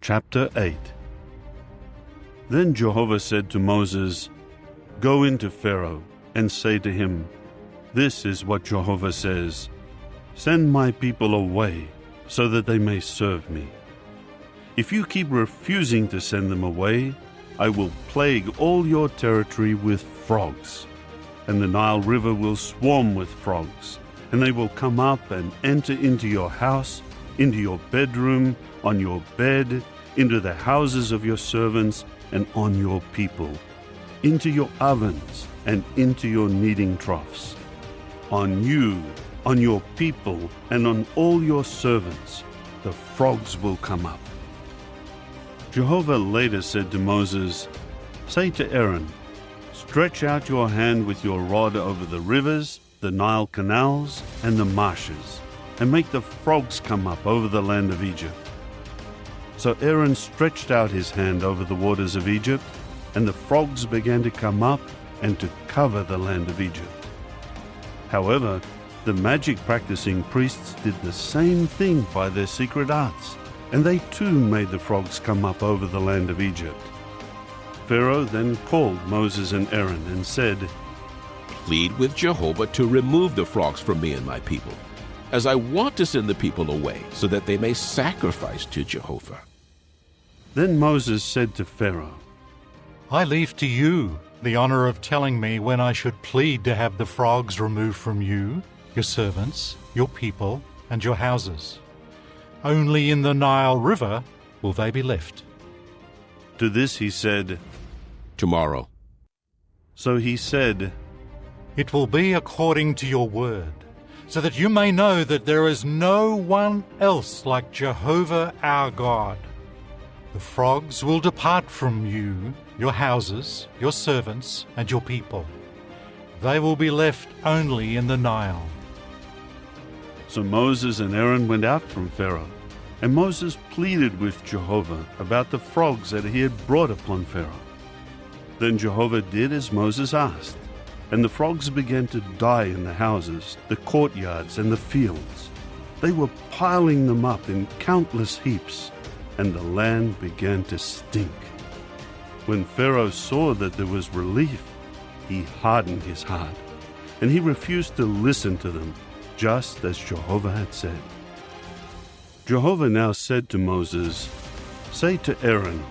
Chapter 8. Then Jehovah said to Moses, "Go into Pharaoh and say to him, 'This is what Jehovah says, Send my people away so that they may serve me. If you keep refusing to send them away, I will plague all your territory with frogs, and the Nile River will swarm with frogs, and they will come up and enter into your house, into your bedroom, on your bed, into the houses of your servants, and on your people, into your ovens, and into your kneading troughs. On you, on your people, and on all your servants, the frogs will come up." Jehovah later said to Moses, "Say to Aaron, Stretch out your hand with your rod over the rivers, the Nile canals, and the marshes, and make the frogs come up over the land of Egypt." So Aaron stretched out his hand over the waters of Egypt, and the frogs began to come up and to cover the land of Egypt. However, the magic-practicing priests did the same thing by their secret arts, and they too made the frogs come up over the land of Egypt. Pharaoh then called Moses and Aaron and said, "Plead with Jehovah to remove the frogs from me and my people, as I want to send the people away so that they may sacrifice to Jehovah." Then Moses said to Pharaoh, I leave to you the honor of telling me when I should plead to have the frogs removed from you, your servants, your people, and your houses. Only in the Nile River will they be left. To this he said, "Tomorrow." So he said, It will be according to your word, so that you may know that there is no one else like Jehovah our God. The frogs will depart from you, your houses, your servants, and your people. They will be left only in the Nile. So Moses and Aaron went out from Pharaoh, and Moses pleaded with Jehovah about the frogs that he had brought upon Pharaoh. Then Jehovah did as Moses asked, and the frogs began to die in the houses, the courtyards, and the fields. They were piling them up in countless heaps, and the land began to stink. When Pharaoh saw that there was relief, he hardened his heart, and he refused to listen to them, just as Jehovah had said. Jehovah now said to Moses, "Say to Aaron,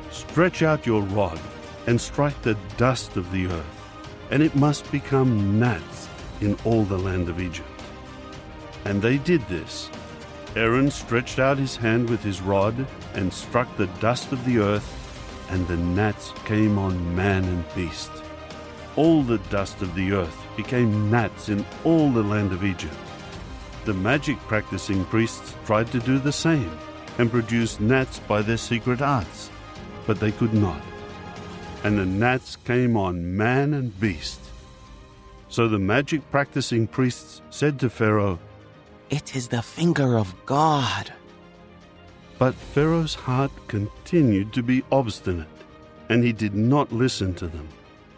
Stretch out your rod and strike the dust of the earth, and it must become gnats in all the land of Egypt." And they did this. Aaron stretched out his hand with his rod and struck the dust of the earth, and the gnats came on man and beast. All the dust of the earth became gnats in all the land of Egypt. The magic-practicing priests tried to do the same and produce gnats by their secret arts, but they could not. And the gnats came on man and beast. So the magic-practicing priests said to Pharaoh, "It is the finger of God." But Pharaoh's heart continued to be obstinate, and he did not listen to them,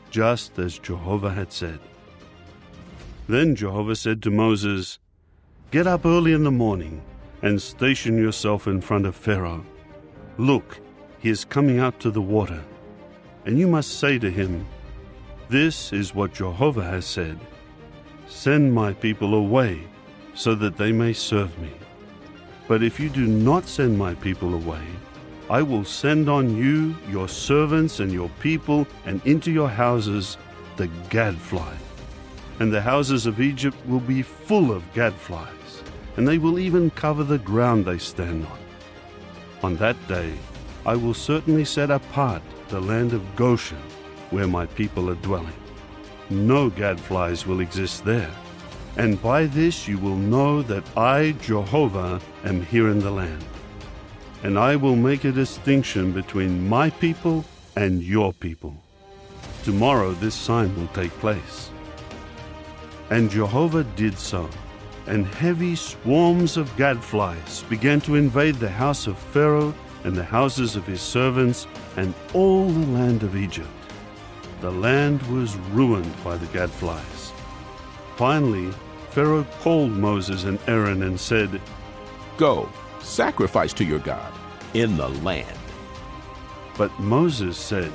just as Jehovah had said. Then Jehovah said to Moses, "Get up early in the morning and station yourself in front of Pharaoh. Look, he is coming out to the water, and you must say to him, 'This is what Jehovah has said, Send my people away so that they may serve me. But if you do not send my people away, I will send on you, your servants and your people, and into your houses the gadfly. And the houses of Egypt will be full of gadflies, and they will even cover the ground they stand on. On that day I will certainly set apart the land of Goshen, where my people are dwelling. No gadflies will exist there, and by this you will know that I, Jehovah, am here in the land. And I will make a distinction between my people and your people. Tomorrow this sign will take place." And Jehovah did so, and heavy swarms of gadflies began to invade the house of Pharaoh and the houses of his servants and all the land of Egypt. The land was ruined by the gadflies. Finally, Pharaoh called Moses and Aaron and said, "Go, sacrifice to your God, in the land. But Moses said,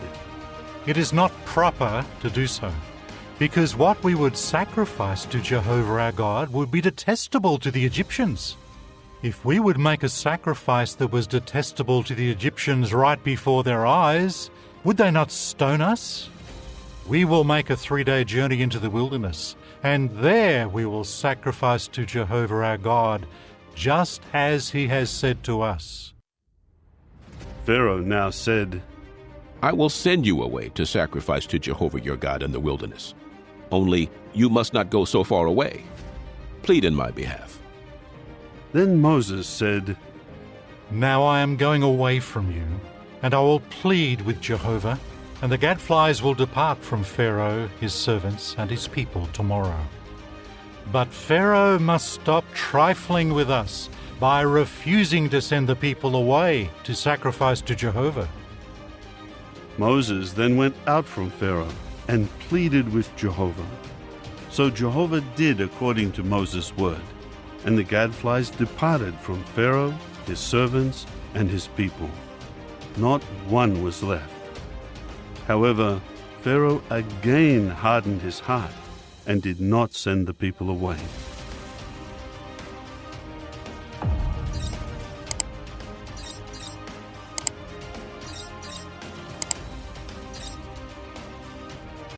It is not proper to do so, because what we would sacrifice to Jehovah our God would be detestable to the Egyptians. If we would make a sacrifice that was detestable to the Egyptians right before their eyes, would they not stone us? We will make a 3-day journey into the wilderness, and there we will sacrifice to Jehovah our God, just as he has said to us. Pharaoh now said, I will send you away to sacrifice to Jehovah your God in the wilderness. Only you must not go so far away. Plead in my behalf. Then Moses said, Now I am going away from you, and I will plead with Jehovah, and the gadflies will depart from Pharaoh, his servants, and his people tomorrow. But Pharaoh must stop trifling with us by refusing to send the people away to sacrifice to Jehovah. Moses then went out from Pharaoh and pleaded with Jehovah. So Jehovah did according to Moses' word, and the gadflies departed from Pharaoh, his servants, and his people. Not one was left. However, Pharaoh again hardened his heart and did not send the people away.